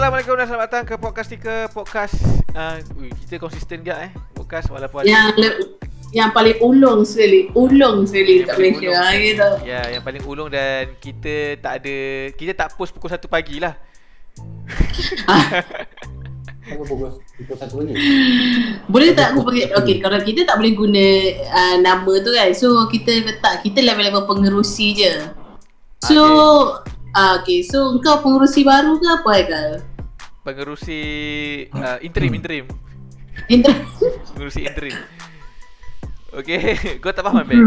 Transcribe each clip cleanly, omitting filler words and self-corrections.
Assalamualaikum dan selamat datang ke podcast Tika. Podcast kita konsisten juga podcast walaupun yang paling ulung sekali kat Malaysia gitu. Ya, yang paling ulung dan kita tak post pukul 1 pagi lah. Aku pukul 1 pagi. Boleh tak aku bagi kalau kita tak boleh guna nama tu kan. So kita letak kita level-level pengerusi je. So so engkau pengerusi baru ke apa Haikal? Pengerusi interim. Pengerusi interim. Okey, kau tak faham Ben?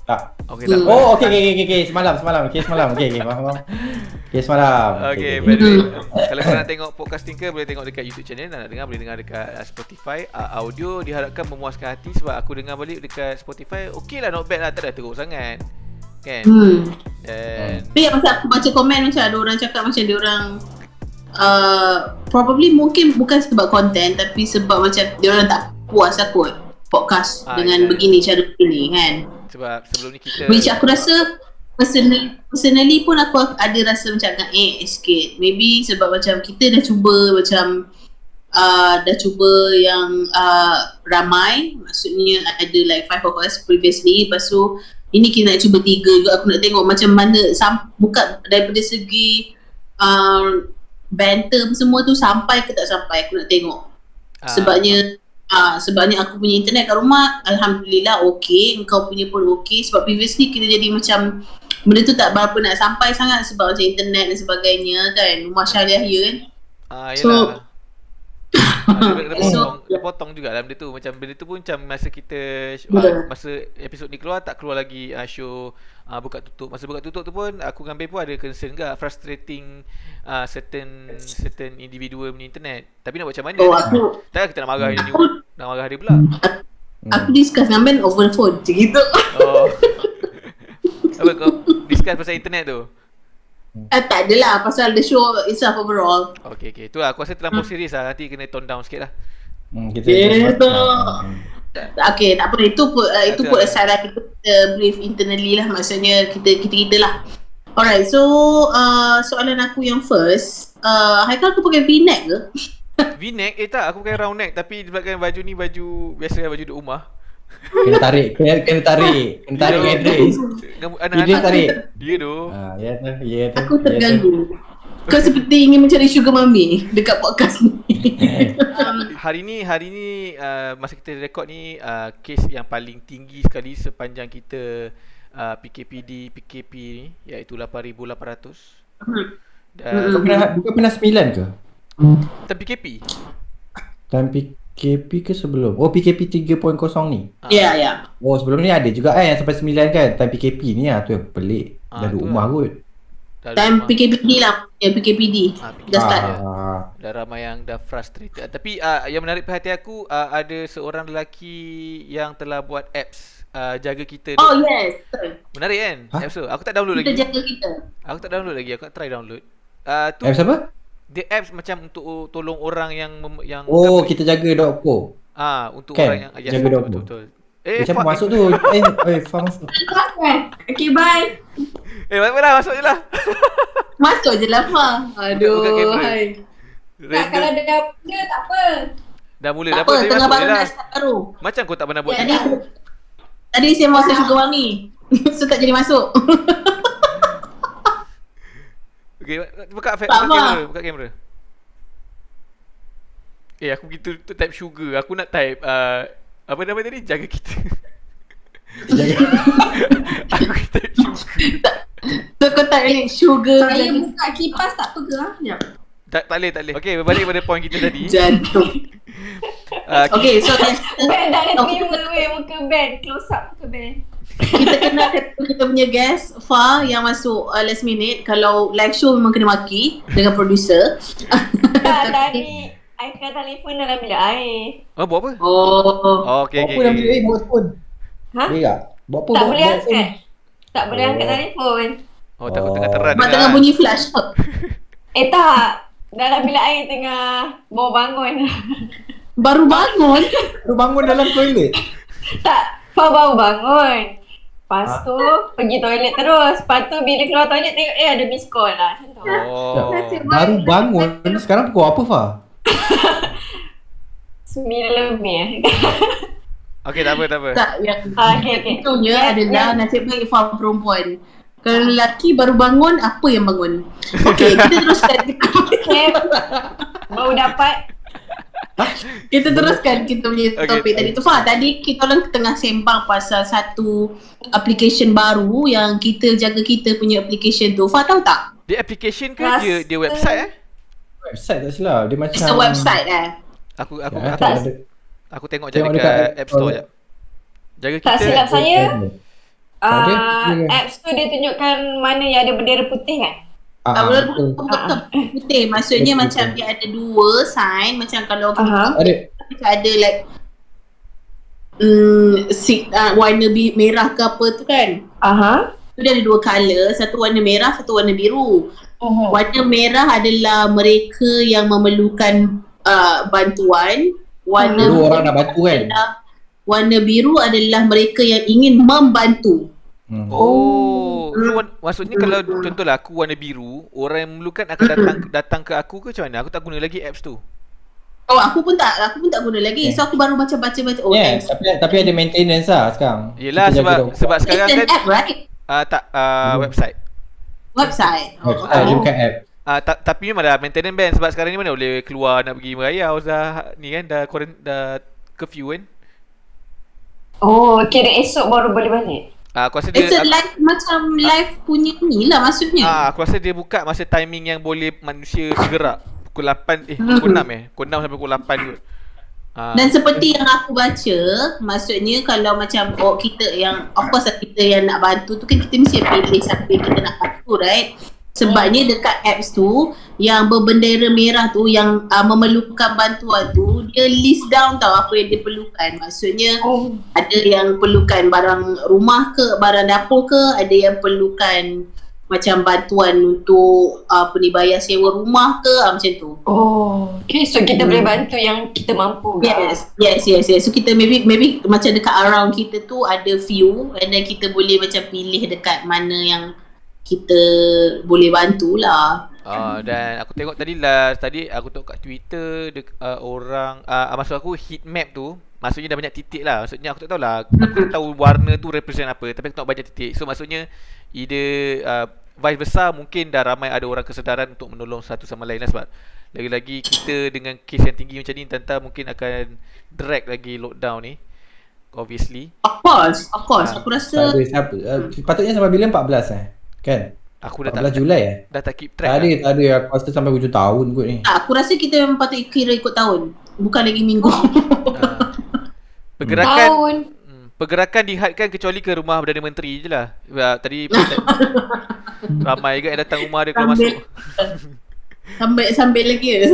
Tak. Okey tak. Oh, okey. Semalam. Okey, faham. Okey, semalam. Okey, baik. Kalau korang nak tengok podcast Tinker, boleh tengok dekat YouTube channel. Nak dengar, boleh dengar dekat Spotify. Audio diharapkan memuaskan hati sebab aku dengar balik dekat Spotify. Okey lah, not bad lah. Tak ada teruk sangat. Kan? Dan Tapi pasal aku baca komen macam ada orang cakap macam dia orang probably mungkin bukan sebab konten tapi sebab macam dia orang tak puas lah kot podcast dengan begini cara begini kan. sebab sebelum ni kita Which aku rasa personally pun aku ada rasa macam sikit. Maybe sebab macam kita dah cuba macam yang ramai. Maksudnya ada like 5 of us previously. Lepas tu ini kita nak cuba 3 juga. Aku nak tengok macam mana bukan daripada segi banter semua tu sampai ke tak sampai. Aku nak tengok sebabnya aku punya internet kat rumah alhamdulillah okey, engkau punya pun okey. Sebab previously kita jadi macam benda tu tak berapa nak sampai sangat sebab macam internet dan sebagainya kan. Rumah syariah kan. Yalah. Dia potong juga dalam dia tu. Macam benda tu pun macam masa kita masa episod ni keluar tak keluar lagi show buka tutup. Masa buka tutup tu pun aku dengan Ben pun ada concern juga, frustrating certain individual punya internet. Tapi nak buat macam mana? Takkan kita nak marah dia ni, nak marah dia pula. Aku discuss dengan Ben over phone macam gitu. Apa kau discuss pasal internet tu? Tak adalah, pasal the show itself overall. Okay. Tu lah, aku rasa terlampau serius lah. Nanti kena tone down sikit lah. Okay, tak apa. Itu put aside lah. Kita brief internally lah. Maksudnya kita lah. Alright, so soalan aku yang first, Haikal kau pakai V-neck ke? V-neck? Tak, aku pakai round neck. Tapi belakang baju ni baju biasa, baju duduk rumah. Kena tarik Idris. Anak-anak tarik. Dia tu. Ya tu. Aku terganggu. Kau seperti ingin mencari sugar mommy dekat podcast ni. Hari ni masa kita rekod ni kes yang paling tinggi sekali sepanjang kita PKP ni, iaitu 8,800. Dan Bukan pernah 9 ke? time PKP. Time PKP ke sebelum? Oh, PKP 3.0 ni. Ya. Oh, sebelum ni ada juga yang sampai 9 kan. Time PKP ni tu yang pelik. Dah duduk rumah kot. Time PKPD lah. PKPD dah start. Dah ramai yang dah frustrated. Tapi yang menarik perhatian aku, ada seorang lelaki yang telah buat apps jaga kita. Oh yes, betul. Menarik kan? Apps tu. Aku tak download lagi. Kita jaga kita. Aku tak download lagi. Aku nak try download. Apps apa? Dia apps macam untuk tolong orang yang kita jaga .co. Untuk kan? orang yang Jaga betul. Siapa masuk tu? Faham masuk. Okay, bye. Baiklah, masuk je lah. Masuk je lah, Fah. Aduh, hai. Tak, kalau dia tak apa. Dah mula Tak dah apa, tengah baru lah. nak start baru. Macam kau tak pernah buat Tadi saya mau saya sugar mami. So tak jadi masuk. Okay, buka kamera. Aku begitu type sugar. Aku nak type apa nama tadi? Jaga kita. Aku type sugar. So kau type ni sugar. Saya buka kipas tak apa ke? Sekejap. Tak boleh. Okay, berbalik pada point kita tadi. Jantung. Okay, so Ben dah ada terima muka Ben. Close up muka Ben. kita kena kita punya guest Fah yang masuk last minute. Kalau live show memang kena maki dengan producer. Tadi Aika telefon dalam bilik air. Buat apa? Okay. Apa dalam bilik air buat telefon? Ha? Tak? Buat apa? Tak boleh angkat. Tak boleh angkat telefon. Takut tengah terang. Tengah bunyi flash. Tak. Dalam bilik air tengah bawa bangun. Baru bangun? Baru bangun dalam toilet? Tak. Fah baru bangun. Lepas tu pergi toilet terus. Lepas tu bila keluar toilet tengok ada miss call lah. Macam tu. Oh. Baru bangun. Sekarang pukul apa, Fah? 9 lebih Okey, tak apa. Tak, yang Okay. contohnya adalah nasib baik Faham perempuan. Kalau lelaki baru bangun, apa yang bangun? Okey, kita teruskan. Okay. Baru dapat. Kita teruskan kita punya Okey. topik tadi tu. Fah, tadi kita orang tengah sembang pasal satu application baru yang kita jaga kita punya application tu. Fah tahu tak? Dia application ke Rasa- dia website Website tak silap. Dia macam It's a website Aku Ya, aku, tak ada. aku tengok je Tengok dekat dekat App Store jap. Jaga Tak kita. silap saya. Ada? Apps tu dia tunjukkan mana yang ada bendera putih kan? Betul. betul putih. Maksudnya Betul. macam dia ada dua sign. Macam kalau Aha. Ada. macam ada like warna merah ke apa tu kan. Aha. Tu dia ada dua colour. Satu warna merah, satu warna biru. Warna merah adalah mereka yang memerlukan bantuan. Warna Dulu orang nak bantu kan? warna biru adalah mereka yang ingin membantu. Oh, so, maksudnya kalau contohlah aku warna biru, orang yang memerlukan akan datang ke aku ke macam mana? Aku tak guna lagi apps tu. Oh, aku pun tak guna lagi. So aku baru macam baca-baca. Oh, Yes, tapi ada maintenance lah sekarang. Yelah, Kita jaga sebab it's sekarang an kan app, right? website. Website. dia bukan app. Tapi memang dah maintenance ban sebab sekarang ni mana boleh keluar nak pergi merayau dah ni kan dah curfew kan. Oh, kira esok baru boleh balik. Aku rasa dia It's a live macam live punya ni lah maksudnya. aku rasa dia buka masa timing yang boleh manusia bergerak. Pukul 8 pukul 6 pukul 6 sampai pukul 8 kot. Dan seperti yang aku baca, maksudnya kalau macam kita yang of course kita yang nak bantu tu kan kita mesti pilih siapa yang kita nak bantu, right? Sebabnya dekat apps tu yang berbendera merah tu yang memerlukan bantuan tu dia list down tau apa yang dia perlukan. Maksudnya ada yang perlukan barang rumah ke, barang dapur ke, ada yang perlukan macam bantuan untuk bayar sewa rumah ke, macam tu. Oh, okay. So kita boleh bantu yang kita mampu ke? Yes. So kita maybe macam dekat around kita tu ada few and then kita boleh macam pilih dekat mana yang kita boleh bantulah. Dan aku tengok tadi aku tengok kat Twitter orang maksud aku heat map tu maksudnya dah banyak titik lah. Maksudnya aku tak tahulah, aku tak tahu warna tu represent apa, tapi aku tengok banyak titik. So maksudnya vice versa mungkin dah ramai ada orang kesedaran untuk menolong satu sama lain lah, sebab lagi-lagi kita dengan kes yang tinggi macam ni tanta mungkin akan drag lagi lockdown ni obviously. Of course aku rasa Patutnya sampai bila 14 kan? Aku dah 14 Julai dah tak keep track Tak ada. Aku rasa sampai hujung tahun kot ni. aku rasa kita memang patut kira ikut tahun, bukan lagi minggu. Pergerakan dihadkan kecuali ke rumah Perdana Menteri je lah. Tadi ramai juga yang datang rumah dia kalau masuk. Sambil lagi ke?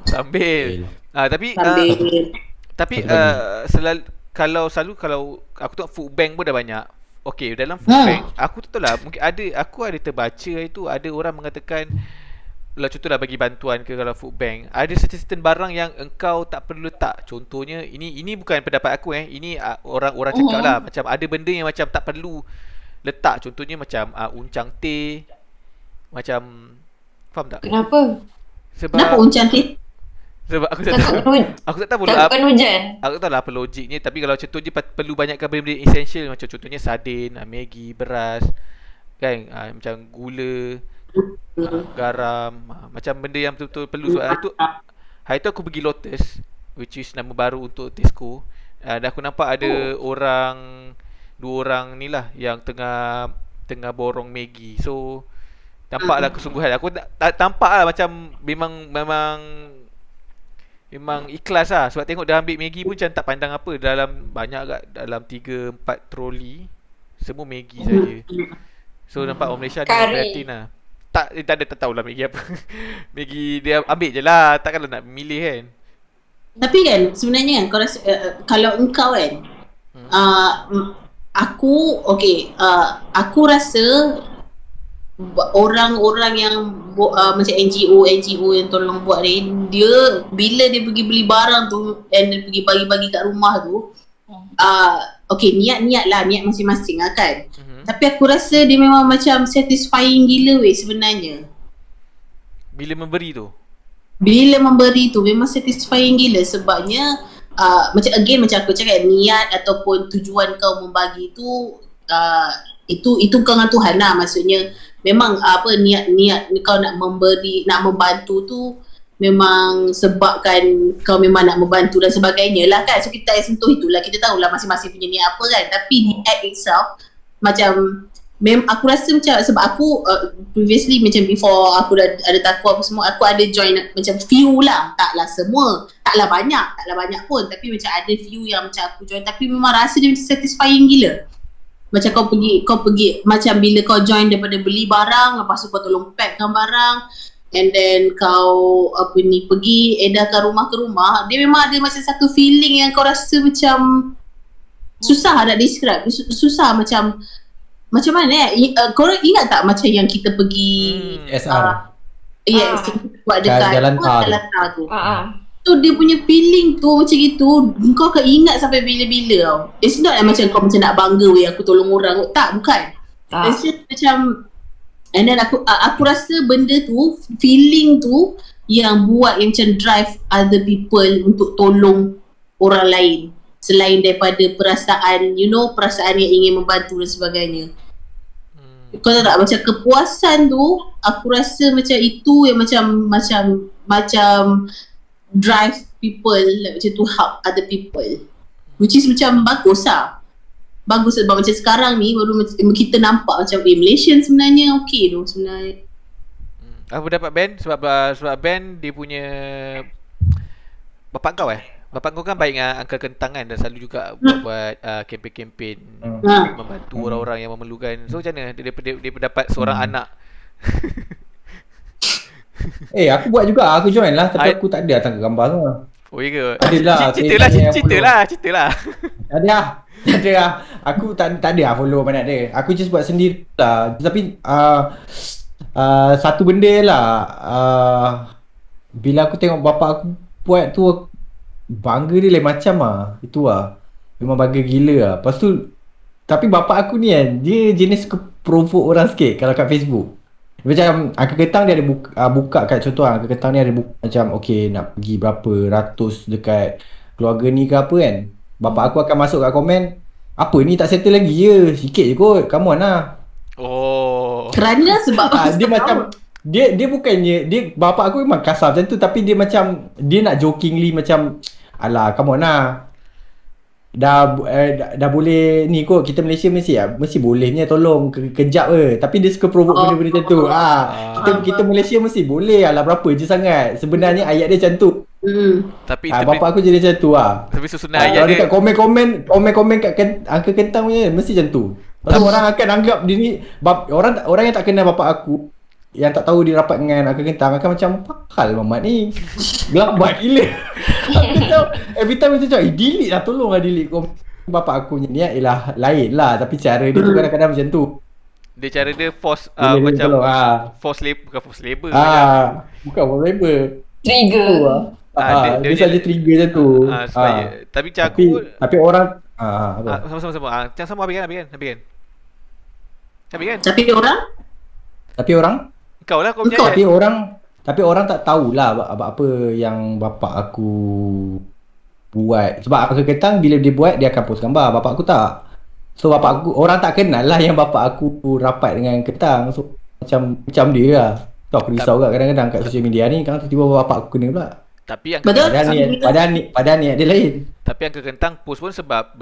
Sambil. Tapi kalau aku tengok food bank pun dah banyak. Okey, dalam food bank aku tak tahu lah, mungkin aku ada terbaca itu ada orang mengatakan lah, contohlah bagi bantuan ke kalau food bank ada certain barang yang engkau tak perlu letak. Contohnya ini bukan pendapat aku ini orang cakap lah, macam ada benda yang macam tak perlu letak. Contohnya macam uncang teh, macam faham tak? Kenapa Kenapa uncang teh? Sebab aku tak tahu takutkan hujan. Aku tak tahu lah apa logiknya. Tapi kalau contoh dia perlu banyakkan benda-benda essential, macam contohnya sardin, Maggi, beras kan, macam gula, garam, macam benda yang betul-betul perlu. Sebab hari tu aku pergi Lotus, which is nama baru untuk Tesco, dan aku nampak ada dua orang ni lah yang tengah borong Maggi. So nampaklah kesungguhan. Aku tampak lah macam memang ikhlas lah. Sebab tengok dah ambil Maggi pun macam tak pandang apa. Banyak agak dalam 3-4 troli semua Maggi saja. So nampak orang Malaysia dia prihatin lah. Tak tahulah Maggi apa. Maggi dia ambil je lah, takkanlah nak milih kan. Tapi kan sebenarnya kan kalau engkau kan aku rasa orang-orang yang macam NGO yang tolong buat ni, dia bila dia pergi beli barang tu dan dia pergi bagi-bagi kat rumah tu, okay, niat-niat lah, niat masing-masing lah kan. Mhm. Tapi aku rasa dia memang macam satisfying gila weh sebenarnya. Bila memberi tu. Bila memberi tu memang satisfying gila sebabnya macam aku cakap, niat ataupun tujuan kau membagi tu itu kau dengan Tuhan lah. Maksudnya memang niat kau nak memberi, nak membantu tu memang sebabkan kau memang nak membantu dan sebagainya lah kan. So kita sentuh itulah, kita tahulah masing-masing punya niat apa kan. Tapi niat itself macam aku rasa macam, sebab aku previously macam before aku dah ada takwa apa semua, aku ada join macam few lah, taklah semua, taklah banyak pun, tapi macam ada few yang macam aku join, tapi memang rasa dia macam satisfying gila. Macam kau pergi macam bila kau join daripada beli barang, lepas tu kau tolong packkan barang, and then kau pergi edarkan rumah ke rumah, dia memang ada macam satu feeling yang kau rasa macam susah nak describe, susah macam mana korang ingat tak macam yang kita pergi SR. yes, kita buat dekat Jalan Tar tu. So dia punya feeling tu macam gitu, kau akan ingat sampai bila-bila tau. It's not like macam kau macam nak bangga weh aku tolong orang. Tak, bukan. It's just macam, and then aku rasa benda tu, feeling tu yang buat yang macam drive other people untuk tolong orang lain. Selain daripada perasaan, perasaan yang ingin membantu dan sebagainya. Kau tahu tak, macam kepuasan tu, aku rasa macam itu yang macam drive people, like, macam to help other people. Which is macam bagus lah. Bagus sebab macam sekarang ni baru kita nampak macam Malaysia sebenarnya okey tu sebenarnya. Apa dapat Ben? Sebab Ben dia punya bapak kau bapak kau kan baik dengan Uncle Kentang kan, dan selalu juga buat kempen-kempen membantu orang-orang yang memerlukan. So macam mana dia dapat seorang anak? Aku buat juga, aku join lah, tapi aku tak ada datang ke gambar tu. Oh ya ke? Adalah, Ceritalah. Ada lah. Aku tak ada lah follow banyak dia. Aku just buat sendiri lah. Tapi satu benda lah, bila aku tengok bapak aku buat tu, bangga dia lain macam lah. Itu lah, memang bangga gila lah. Lepas tu, tapi bapak aku ni kan, dia jenis provoke orang sikit kalau kat Facebook. Macam Uncle Kentang dia ada buka kat, contoh Uncle Kentang ni ada buka macam okay, nak pergi berapa ratus dekat keluarga ni ke apa kan. Bapak aku akan masuk kat komen, apa ni tak settle lagi je, sikit je kot, come on lah. Oh. Kerana sebab dia macam dia bukannya, dia bapak aku memang kasar macam tu, tapi dia macam dia nak jokingly macam alah come on lah, dah boleh ni kot, kita Malaysia mesti bolehnya tolong kejap ke, tapi dia suka provoke benda-benda macam tu. Kita Malaysia mesti boleh lah, berapa je sangat. Sebenarnya ayat dia macam tu. Tapi bapak aku jadi macam tu lah. Tapi susunan ayat dia dekat komen kat Uncle Kentang punya mesti macam tu. Lepas orang akan anggap dia ni orang yang tak kenal bapak aku, yang tak tahu dia rapat dengan Uncle Kentang, akan macam pakal Mamat ni gelap gila. Every time macam delete lah, tolong lah delete komen bapak aku ni. Niat ialah lain lah, tapi cara dia tu kadang-kadang macam tu. Dia cara dia force Dia macam tolong, force labor, bukan force labor. Bukan force labor, Trigger. dia saja trigger macam tu. Supaya tapi macam aku tapi orang apa? Sama-sama. Macam sama habis kan? Tapi orang Kau lah kau punya. Tapi orang tak tahulah apa yang bapak aku buat. Sebab Uncle Kentang bila dia buat, dia akan post gambar. Bapak aku tak. So bapak aku, orang tak kenal lah yang bapak aku rapat dengan Kentang. So macam dia lah. So aku risau kat kadang-kadang kat social media ni, kan tiba-tiba bapak aku kena pula. Tapi yang Padahal niat dia lain. Tapi Uncle Kentang post pun sebab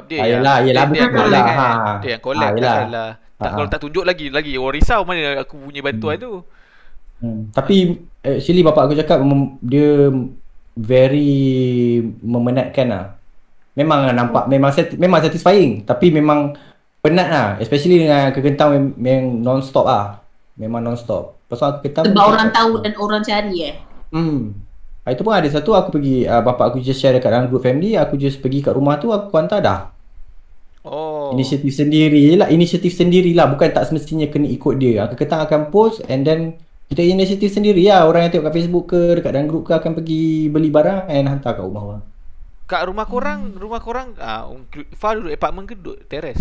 dia Yelah betul lah. Dia yang collect lah. Kalau tak tunjuk lagi orang risau mana aku punya bantuan tu. Tapi actually bapak aku cakap dia very memenatkan lah. Memang nampak memang satisfying, tapi memang penat lah, especially dengan Kentang memang non-stop lah. Memang non-stop. Pasal aku Kentang sebab orang tahu dan orang cari itu pun ada satu, aku pergi bapak aku just share dekat dalam group family, aku just pergi kat rumah tu, aku hantar dah. Inisiatif sendiri lah, bukan tak semestinya kena ikut dia. Uncle Kentang akan post and then kita inisiatif sendiri lah. Orang yang tengok kat Facebook ke dekat dalam group ke akan pergi beli barang and hantar kat rumah orang. Kat rumah korang Fah duduk apartment ke duduk teres?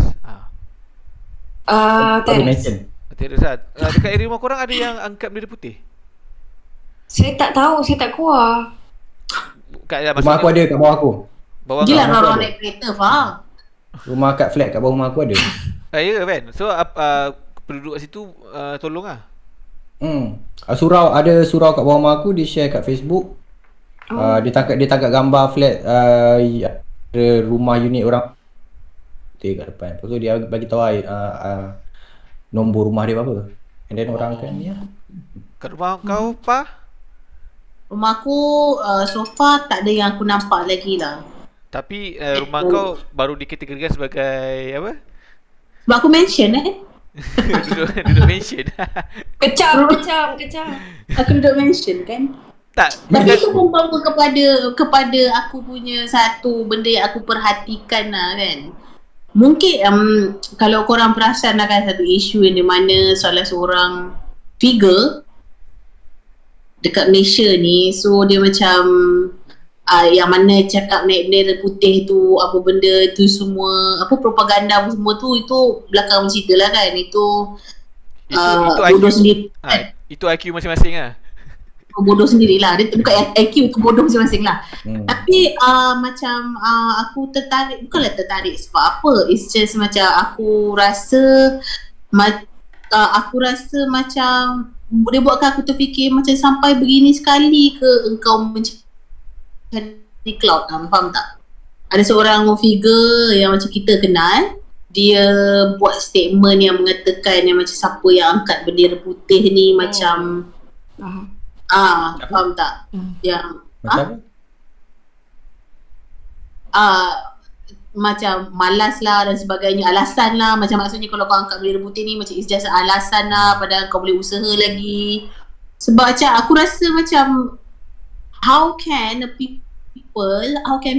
Kau Teres. mention. Teres lah. Dekat area rumah korang ada yang angkat bendera putih? Saya tak tahu, saya tak keluar. Rumah aku ada kat bawah aku. Bawah Gila kau. orang naik kereta, faham? Rumah kat flat kat bawah rumah aku ada. Ya kan? So penduduk kat situ tolong lah. Ada surau kat bawah rumah aku, dia share kat Facebook. Dia tangkap gambar flat ada rumah unit orang kat depan. Lepas tu dia bagi tahu nombor rumah dia berapa. And then orang kan ni lah. Kat rumah kau Fah? Rumah aku so far tak ada yang aku nampak lagi lah. Tapi rumah kau baru dikategorikan sebagai apa? Sebab aku mention duduk mansion. Kecam. aku duduk mention kan. Tak. Tapi itu membawa kepada aku punya satu benda yang aku perhatikan lah kan. Mungkin kalau korang perasan lah kan, satu isu yang di mana salah seorang figure dekat Malaysia ni, so dia macam yang mana cakap naik bendera putih tu, apa benda tu semua, apa propaganda semua tu, itu belakang cerita lah kan. Itu bodoh sendiri kan. Itu IQ masing-masing lah. Bodoh sendirilah. Dia bukan IQ, tu bodoh masing-masing lah. Tapi macam aku tertarik, bukanlah tertarik sebab apa, it's just macam aku rasa macam dia buatkan aku terfikir macam sampai begini sekali ke engkau mencari cloud, faham tak? Ada seorang figure yang macam kita kenal, dia buat statement yang mengatakan yang macam siapa yang angkat bendera putih ni macam faham tak? Yang Macam macam malas lah dan sebagainya, alasan lah, macam maksudnya kalau kau angkat bendera putih ni macam it's just alasan lah, padahal kau boleh usaha lagi. Sebab macam aku rasa macam how can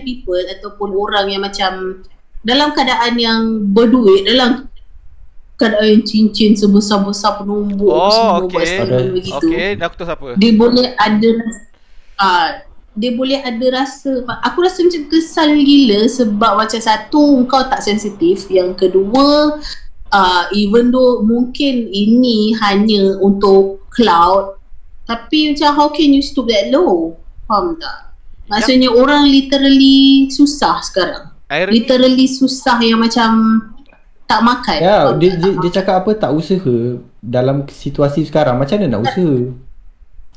people ataupun orang yang macam dalam keadaan yang berduit, dalam keadaan yang cincin sebesar-besar penumbuk semua buat statement begitu, aku tahu siapa. Dia boleh ada rasa, aku rasa macam kesal gila sebab macam satu, kau tak sensitif. Yang kedua, even though mungkin ini hanya untuk cloud, tapi macam how can you stoop that low? Faham tak? Maksudnya orang literally susah sekarang. Literally susah yang macam tak makan. ya, dia cakap apa, tak usaha dalam situasi sekarang. Macam mana nak usaha?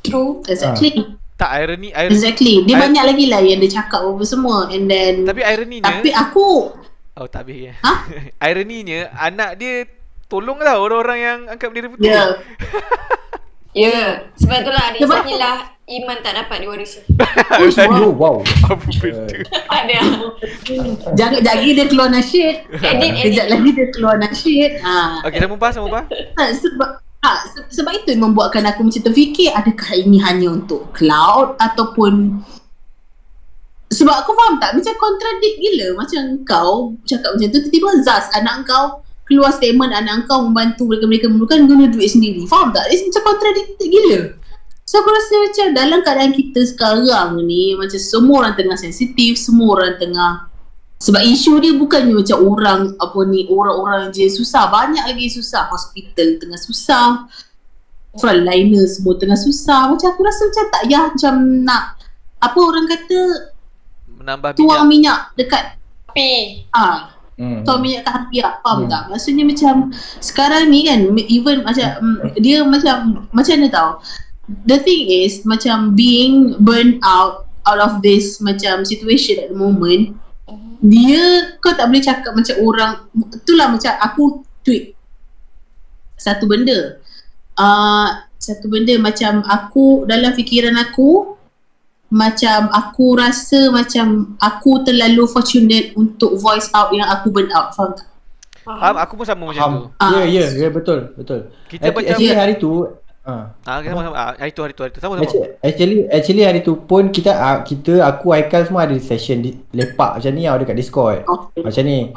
True. Exactly. Tak, irony Exactly. Dia banyak lagi lah yang dia cakap apa semua. And then tapi ironinya, tapi aku tak habis. Ironinya anak dia tolong lah orang-orang yang angkat bendera putih. Ya, sebab itulah risaunya iman tak dapat diwarisi. Wow. Apa benda? Ada. Jangan dia keluar nasyid. Kejap lagi dia keluar nasyid. Okey, sama bah. Sebab itu yang membuatkan aku macam terfikir, adakah ini hanya untuk cloud ataupun, sebab aku faham tak, macam contradict gila. Macam kau cakap macam tu, tiba-tiba Zaz, anak kau keluar statement, anak kau membantu mereka memerlukan, guna duit sendiri. Faham tak? It's macam contradict gila. So aku rasa macam dalam keadaan kita sekarang ni, macam semua orang tengah sensitif, semua orang tengah, sebab isu dia bukannya macam orang-orang je susah, banyak lagi susah. Hospital tengah susah, frontliner semua tengah susah. Macam aku rasa macam tak payah macam nak, apa orang kata, menambah tuang minyak dekat Api. tuang minyak kat api lah. Faham tak? Maksudnya macam sekarang ni kan, even macam dia macam mana tau, the thing is macam being burned out of this macam situation at the moment, kau tak boleh cakap macam orang, itulah macam aku tweet satu benda macam aku, dalam fikiran aku, macam aku rasa macam aku terlalu fortunate untuk voice out yang aku burn out. Faham tak? Faham, aku pun sama macam tu. Ya, betul. Kita macam hari tu hari tu sama. Actually hari tu pun aku Aikal semua ada session lepak macam ni dekat Discord. Macam ni.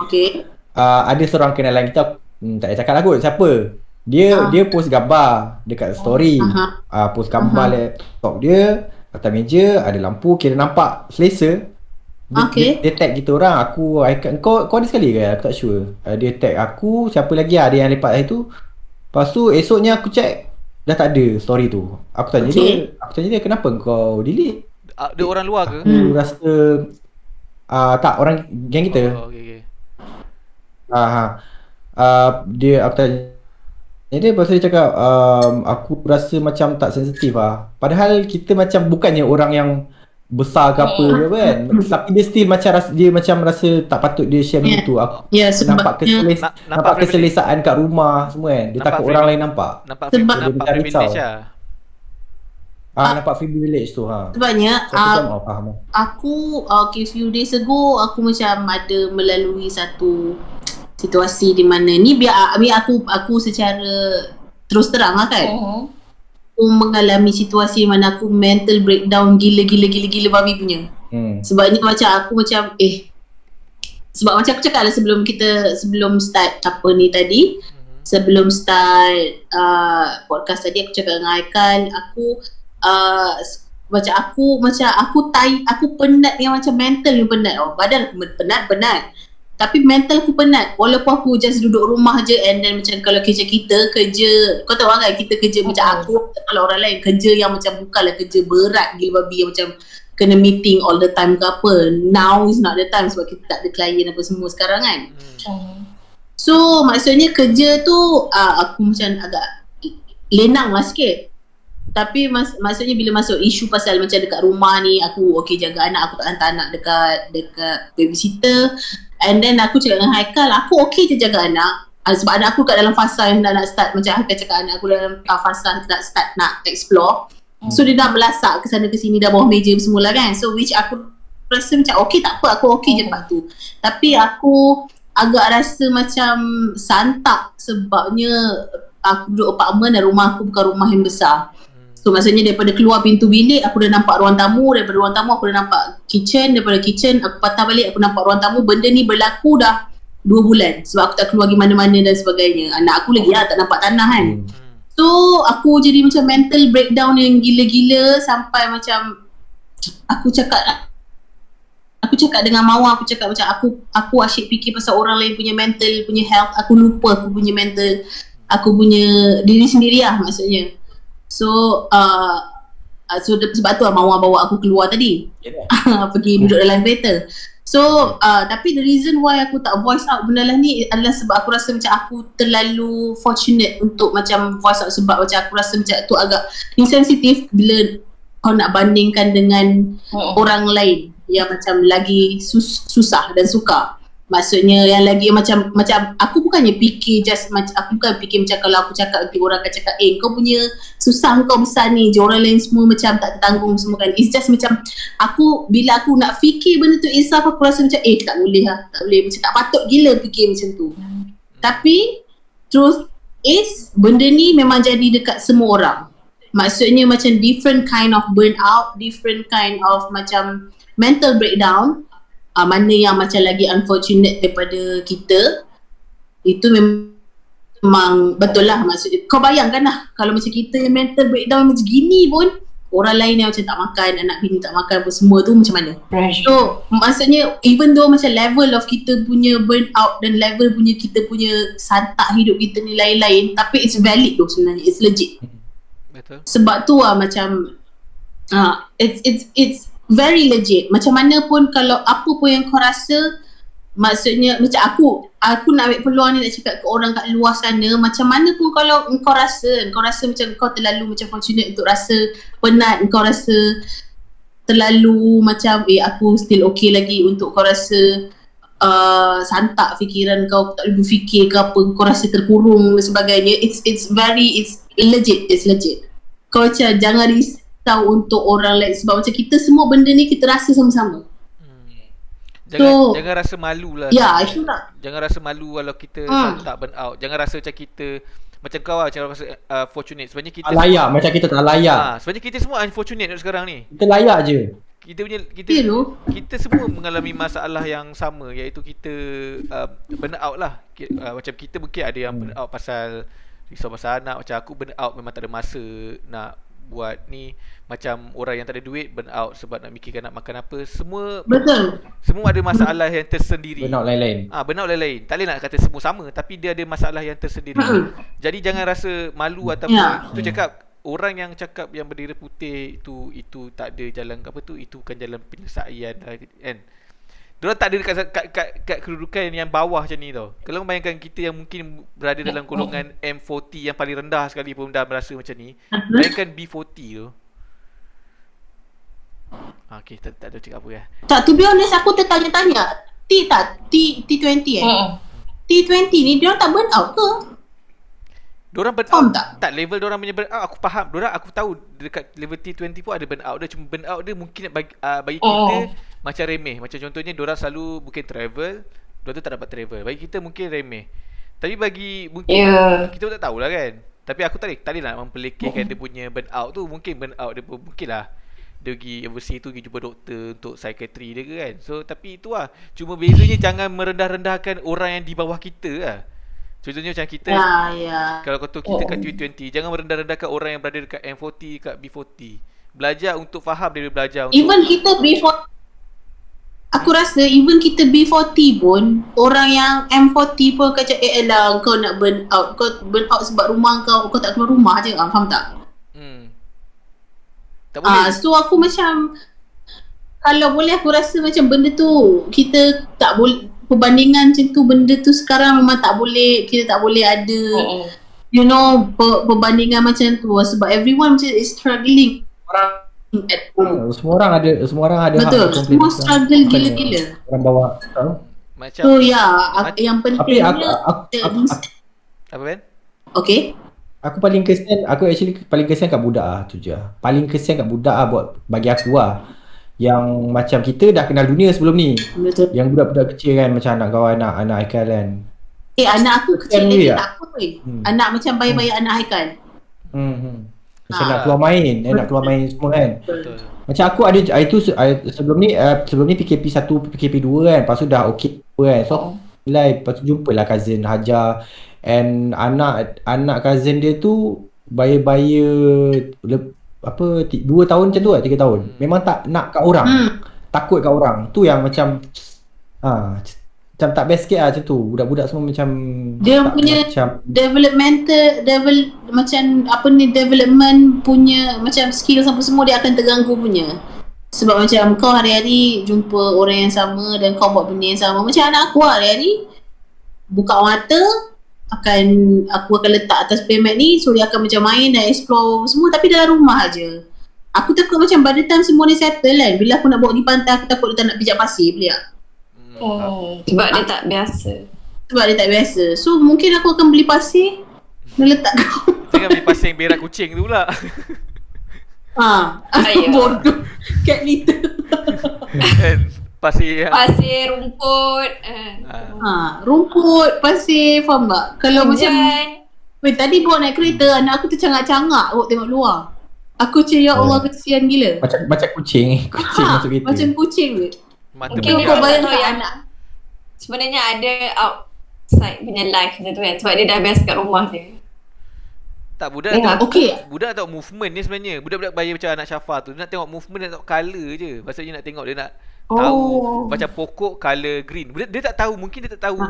Ada seorang kenalan kita, tak payah cakap lah kot siapa. Dia post gambar dekat story. Post gambar laptop dia atas meja, ada lampu, kira nampak selesa. dia tag kita orang, aku kau ada sekali ke? Aku tak sure. Dia tag aku, siapa lagi ada yang lepak hari tu. Lepas tu esoknya aku check dah tak ada story tu. Aku tanya dia kenapa kau delete? Dia orang luar ke? Aku rasa tak, orang geng kita. Okay. Dia aku tanya dia, lepas tu dia cakap aku rasa macam tak sensitif lah. Padahal kita macam bukannya orang yang besar ke apa ke kan. Tapi dia still macam rasa tak patut dia share benda tu. Aku nampak keselesaan kat rumah semua kan. Dia takut orang lain nampak. Nampak privilege lah. Nampak privilege tu Sebabnya faham. aku few days ago aku macam ada melalui satu situasi di mana ni biar aku secara terus terang lah kan. Aku mengalami situasi mana aku mental breakdown gila babi punya. Sebabnya macam aku macam sebab macam aku cakap lah sebelum start apa ni tadi, sebelum start podcast tadi aku cakap dengan Haikal, aku aku penat yang macam mental ni penat. Badan penat tapi mental aku penat. Walaupun aku just duduk rumah je, and then macam kalau kerja kau tahu kan, kita kerja macam aku, kalau orang lain kerja yang macam bukanlah kerja berat gila babi yang macam kena meeting all the time ke apa. Now is not the time sebab kita tak ada klien apa semua sekarang kan. So maksudnya kerja tu aku macam agak lenang lah sikit. Tapi maksudnya bila masuk isu pasal macam dekat rumah ni, aku jaga anak, aku tak hantar anak dekat babysitter. And then aku cakap dengan Haikal, aku je jaga anak. Sebab anak aku kat dalam fasa yang nak start, macam Haikal cakap, anak aku dalam fasa nak start nak explore. So dia dah melasak ke sana ke sini, dah bawah meja semula kan. So which aku rasa macam tak apa, aku je part tu. Tapi aku agak rasa macam santak sebabnya aku duduk apartment dan rumah aku bukan rumah yang besar. So maksudnya daripada keluar pintu bilik aku dah nampak ruang tamu, daripada ruang tamu aku dah nampak kitchen, daripada kitchen aku patah balik aku nampak ruang tamu. Benda ni berlaku dah 2 bulan sebab aku tak keluar pergi mana-mana dan sebagainya. Anak aku lagi tak nampak tanah kan. So aku jadi macam mental breakdown yang gila-gila sampai macam aku cakap dengan Mawar, aku cakap macam aku asyik fikir pasal orang lain punya mental, punya health, aku lupa aku punya mental, aku punya diri sendiri lah maksudnya. So sebab tu Mawar bawa aku keluar tadi. Pergi duduk dalam kereta. So tapi the reason why aku tak voice out benda lah ni adalah sebab aku rasa macam aku terlalu fortunate untuk macam voice out. Sebab macam aku rasa macam tu agak insensitif bila kau nak bandingkan dengan orang lain yang macam lagi susah dan suka. Maksudnya yang lagi macam aku bukannya fikir just macam, aku bukan fikir macam kalau aku cakap nanti orang akan cakap kau punya susah, kau besar ni je, orang lain semua macam tak tertanggung semua kan. It's just macam bila aku nak fikir benda tu itself, aku rasa macam tak boleh macam tak patut gila fikir macam tu. Tapi truth is benda ni memang jadi dekat semua orang. Maksudnya macam different kind of burnout, different kind of macam mental breakdown. Mana yang macam lagi unfortunate daripada kita, itu memang betul lah. Maksudnya kau bayangkan lah kalau macam kita yang mental breakdown macam gini pun, orang lain yang macam tak makan, anak bini tak makan apa semua tu macam mana. So maksudnya even though macam level of kita punya burnout dan level punya kita punya santak hidup kita ni lain-lain, tapi it's valid tu sebenarnya, it's legit. Betul. Sebab tu lah macam it's very legit. Macam mana pun kalau apa pun yang kau rasa, maksudnya macam aku nak ambil peluang ni nak cakap ke orang kat luar sana, macam mana pun kalau kau rasa macam kau terlalu macam fortunate untuk rasa penat, kau rasa terlalu macam aku still okay lagi untuk kau rasa santak fikiran kau tak boleh berfikir ke apa, kau rasa terkurung dan sebagainya, it's legit. Kau macam jangan tahu untuk orang lain sebab macam kita semua benda ni kita rasa sama-sama. Jangan rasa malu lah. Jangan rasa malu kalau kita tak burn out. Jangan rasa macam kita macam kau lah, macam rasa fortunate. Sebenarnya kita layak semua, macam kita tak layak. Sebenarnya kita semua unfortunate sekarang ni. Kita layak je. Kita semua mengalami masalah yang sama, iaitu kita burn out lah. Macam kita mungkin ada yang burn out pasal risau pasal anak. Macam aku burn out memang tak ada masa nak buat ni. Macam orang yang tak ada duit burn out sebab nak mikirkan nak makan apa. Semua ada masalah yang tersendiri. Burnout lain-lain. Burnout lain-lain. Tak boleh nak kata semua sama, tapi dia ada masalah yang tersendiri. Jadi jangan rasa malu ataupun tu cakap orang yang cakap yang bendera putih itu tak ada jalan apa tu, itu bukan jalan penyelesaian kan. Diorang tak ada kat kedudukan yang bawah macam ni tau. Kalau bayangkan kita yang mungkin berada dalam golongan M40 yang paling rendah sekali pun dah merasa macam ni. Bayangkan B40 tu. Okay, tak ada cakap apa ya. Tak, to be honest aku tertanya-tanya. T20 T20 ni diorang tak burn out ke? Diorang burn out tak level diorang punya burn out aku faham. Aku tahu dekat level T20 pun ada burn out dia. Cuma burn out dia mungkin bagi kita macam remeh. Macam contohnya diorang selalu mungkin travel, diorang tu tak dapat travel. Bagi kita mungkin remeh. Tapi bagi mungkin kita pun tak tahulah kan. Tapi aku tak boleh nak mempelekehkan dia punya burn out tu. Mungkin burn out dia pun mungkin lah dia pergi overseas tu pergi jumpa doktor untuk psychiatry dia ke kan. So tapi itu lah. Cuma bezanya jangan merendah-rendahkan orang yang di bawah kita lah. Contohnya macam kita kalau kata kita kat T20, jangan merendah-rendahkan orang yang berada dekat M40, kat B40. Belajar untuk faham dia belajar untuk even kita B40, aku rasa even kita B40 pun orang yang M40 pun kata elah kau nak burn out. Kau burn out sebab rumah kau tak keluar rumah je. Faham tak? Tak boleh. So aku macam kalau boleh aku rasa macam benda tu kita tak boleh perbandingan macam tu, benda tu sekarang memang tak boleh, kita tak boleh ada you know perbandingan macam tu sebab everyone macam is struggling at home. Semua orang ada betul, semua struggle gila-gila orang bawa macam so yang pentingnya apa Ben? Okay. Aku paling kesian kat budak tu je. Paling kesian kat budak buat bagi aku yang macam kita dah kenal dunia sebelum ni. Betul. Yang budak-budak kecil kan macam anak kau anak Haikal kan. Anak aku kecil lagi takut weh. Anak macam bayi-bayi anak Haikal. Macam nak keluar main, nak keluar main semua kan. Betul. Macam aku ada itu sebelum ni PKP 1, PKP 2 kan. Lepas tu dah okey kan. So lepas tu jumpalah cousin Hajar. And anak cousin dia tu baya-baya 2 tahun macam tu lah, 3 tahun. Memang tak nak kat orang. Takut kat orang. Tu yang macam macam tak best sikit lah macam tu. Budak-budak semua macam dia punya macam development punya macam skill sampai semua dia akan terganggu punya. Sebab macam kau hari-hari jumpa orang yang sama dan kau buat benda yang sama. Macam anak aku hari-hari buka mata aku akan letak atas payment ni, so dia akan macam main dan explore semua tapi dalam rumah aje. Aku takut macam by the time semua ni settle kan, bila aku nak bawa pergi pantai aku takut dia tak nak pijak pasir boleh tak? Sebab dia tak biasa. So mungkin aku akan beli pasir dan letak kau. Jangan beli pasir yang berak kucing tu pula. Bodoh. Cat litter. Pasir rumput. Rumput, pasir, faham tak? Kalau macam tadi bawa naik kereta, anak aku tercangak-cangak tengok luar. Aku macam ya Allah kesian gila. Macam kucing masuk kereta. Macam kucing weh. Mungkin kau bayangkan anak sebenarnya ada outside punya life macam tu kan, sebab dia dah biasa kat rumah je. Tak, budak tak movement ni sebenarnya. Budak-budak bayi macam anak Syafa tu, dia nak tengok movement, dia nak tengok colour je. Maksudnya nak tengok, dia nak tahu macam pokok colour green. Dia tak tahu, mungkin dia tak tahu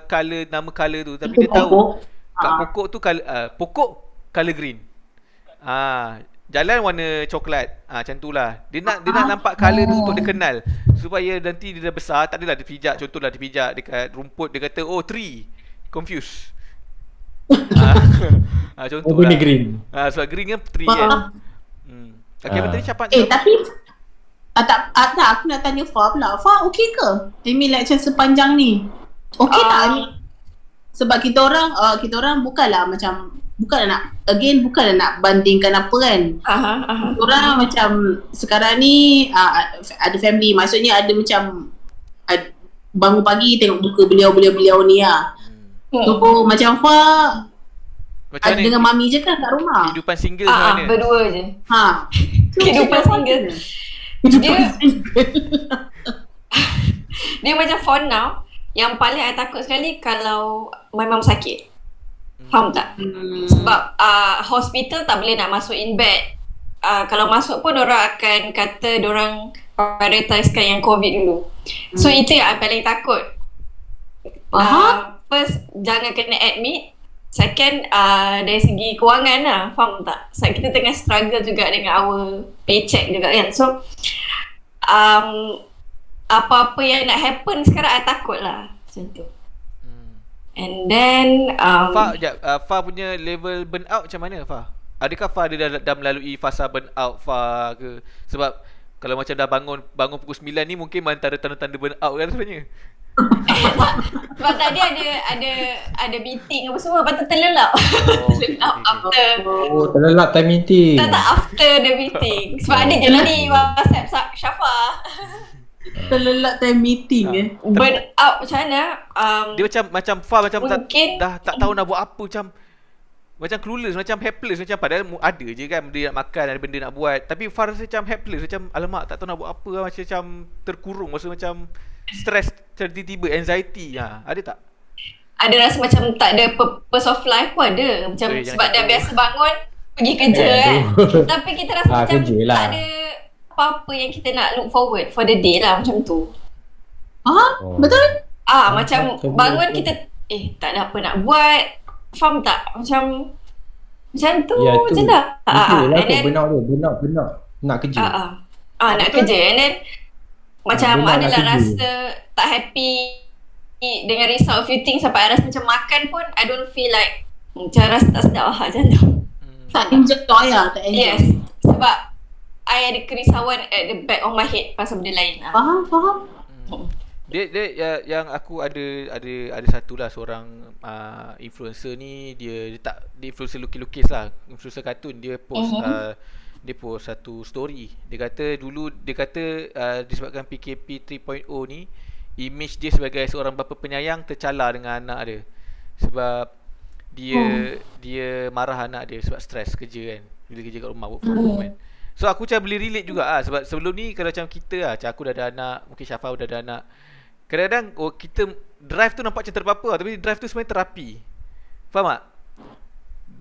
colour, nama colour tu, tapi dia tahu kat pokok tu pokok colour green. Jalan warna coklat. Macam tu lah. Dia nak nampak colour tu untuk dia kenal. Supaya nanti dia dah besar, tak adalah dia pijak. Contohlah dia pijak dekat rumput, dia kata tree. Confused. Contoh lah. Green. Sebab green kan tree kan. Okay, betul siapa? Tapi tak, aku nak tanya Fah pula. Fah okey ke? I mean like macam sepanjang ni. Okey tak? Sebab kita orang bukanlah nak bandingkan apa kan. Orang macam sekarang ni ada family, maksudnya ada macam bangun pagi tengok muka beliau-beliau ni lah. So macam Fah macam dengan mami je kan kat rumah. Kehidupan single macam mana? Berdua je. Kehidupan single. Dia macam for now, yang paling I takut sekali kalau my mum sakit. Faham tak? Sebab hospital tak boleh nak masuk in bed. kalau masuk pun orang akan kata orang prioritisekan yang COVID dulu. So itu yang I paling takut. First, jangan kena admit. Second, dari segi kewangan lah, faham tak? So kita tengah struggle juga dengan our paycheck juga kan. So apa-apa yang nak happen sekarang I takut lah macam tu. And then Fa punya level burnout macam mana Fa? Adakah Fa dia dah melalui fasa burnout Fa ke? Sebab kalau macam dah bangun pukul 9 ni mungkin antara tanda-tanda burnout kan sebenarnya. Sebab tadi ada meeting apa semua, lepas tu terlelap. Terlelap after. Terlelap time meeting. Tak after the meeting. Sebab ada je lah ni WhatsApp Syafa. Terlelap time meeting Burn out macam mana? Dia macam Fa macam mungkin tak tahu nak buat apa, macam clueless, macam helpless, macam padahal ada je kan benda nak makan, ada benda nak buat, tapi Fa rasa macam helpless, macam alamak tak tahu nak buat apa, macam terkurung, macam stress, tiba-tiba anxiety. Ada tak? Ada rasa macam tak ada purpose of life pun ada. Macam sebab dah biasa bangun pergi kerja kan. Tapi kita rasa macam tak ada apa-apa yang kita nak look forward for the day lah, macam tu. Betul? Macam bangun kita tak ada apa nak buat. Faham tak? Macam tu je dah. Burnout nak kerja. Nak kerja. And then macam adalah rasa tak happy dengan result of few things, sampai I rasa macam makan pun I don't feel like macam rasa tak sedap macam tu. Tak enjoy tak enjoy. Yes. Sebab I ada kerisauan at the back of my head pasal benda lain. Faham. Dia yang aku ada satulah seorang influencer ni, dia influencer lukis lah, influencer kartun. Dia post satu story. Dia kata disebabkan PKP 3.0 ni, image dia sebagai seorang bapa penyayang tercalar dengan anak dia. Sebab dia marah anak dia sebab stres kerja kan, bila kerja kat rumah, work from home kan. So aku macam boleh relate juga sebab sebelum ni kalau macam kita macam aku dah ada anak, mungkin Syafa dah ada anak, kadang-kadang kita drive tu nampak macam terpapa, tapi drive tu sebenarnya terapi. Faham tak?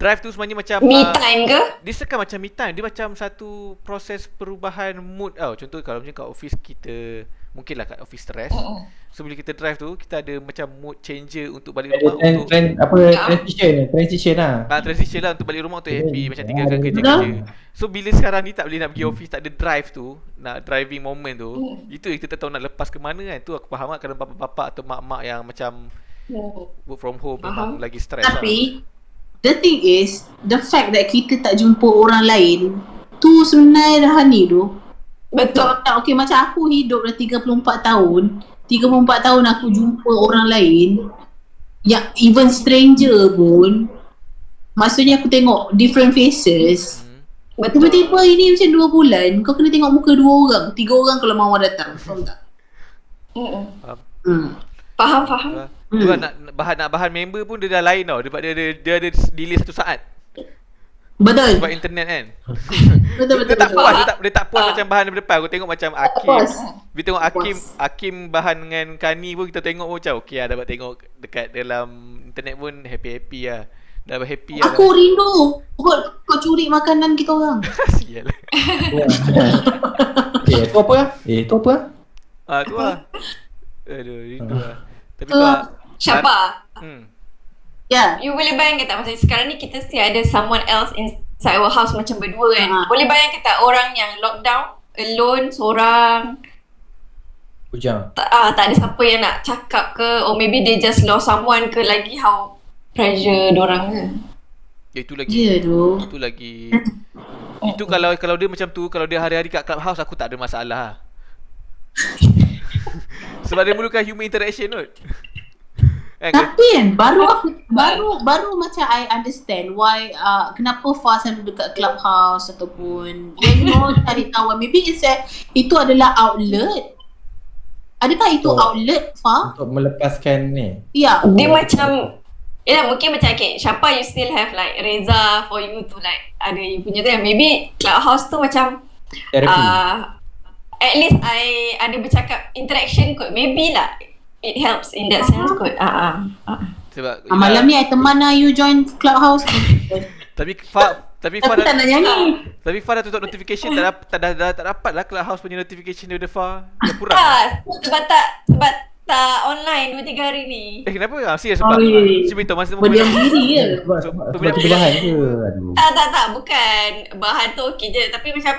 Drive tu sebenarnya macam me time ke? Dia sekan macam me time. Dia macam satu proses perubahan mood tau. Contoh kalau macam kat office kita, mungkinlah kat office stress. So bila kita drive tu, kita ada macam mood changer untuk balik rumah. Transition lah. Transition lah untuk balik rumah untuk happy, macam tinggalkan kerja. So bila sekarang ni tak boleh nak pergi office, tak ada drive tu, nak driving moment tu, itu kita tak tahu nak lepas ke mana kan. Tu aku faham lah, kadang bapak-bapak atau mak-mak yang macam work from home memang lagi stress. Tapi the thing is, the fact that kita tak jumpa orang lain tu sebenarnya dah ni tu. Betul. Okay, macam aku hidup dah 34 tahun. 34 tahun aku jumpa orang lain, yang even stranger pun, maksudnya aku tengok different faces. Tiba-tiba ini macam 2 bulan kau kena tengok muka 2 orang, 3 orang kalau mama datang. Faham tak? Faham. Tu nak bahan member pun dia dah lain tau. Dia ada delay 1 saat. Betul. Sebab internet kan. Betul. Dia tak puas macam bahan daripada depan. Aku tengok macam Hakim. Bila tengok Hakim bahan dengan Kani pun, kita tengok pun macam okey lah, dapat tengok dekat dalam internet pun happy lah. Dah happy lah. Aku rindu kau curi makanan kita orang. Sial. Tu apa lah? Tu apa lah? Tu lah. Aduh, rindu lah. Tapi Syafa, Ya. you boleh bayangkan tak masa sekarang ni kita still ada someone else inside our house macam berdua kan. Boleh bayangkan tak orang yang lockdown, alone, seorang, Hujang. tak ada siapa yang nak cakap ke, or maybe they just lost someone ke, lagi how pressure diorang kan. Itu lagi. Ya tu. Itu lagi. Itu kalau dia macam tu, kalau dia hari-hari kat clubhouse, aku tak ada masalah. Sebab dia memerlukan human interaction kot. Tapi kan baru macam I understand why kenapa Fa selalu dekat clubhouse ataupun cari tahu. Maybe itu adalah outlet. Adakah itu outlet Fa? Untuk melepaskan ni. Ya. Dia macam mungkin macam Syafa, you still have like Reza for you to like ada you punya tu. Maybe clubhouse tu macam at least I ada bercakap interaction kot. Maybe lah it helps in that sense kot. Sebab malam ni I teman you join clubhouse. tapi Tapi Tapi tak nak nyanyi. Tapi Fah dah tutup notification, tak dapat lah Clubhouse punya notification daripada Fah. Dah kurang. Sebab tak online 2-3 hari ni. Kenapa? Serius sebab cuba tahu masa Berdiam diri je. Sebab kita bahan ke? Aduh. Tak, bukan. Bahan tu okey je. Tapi macam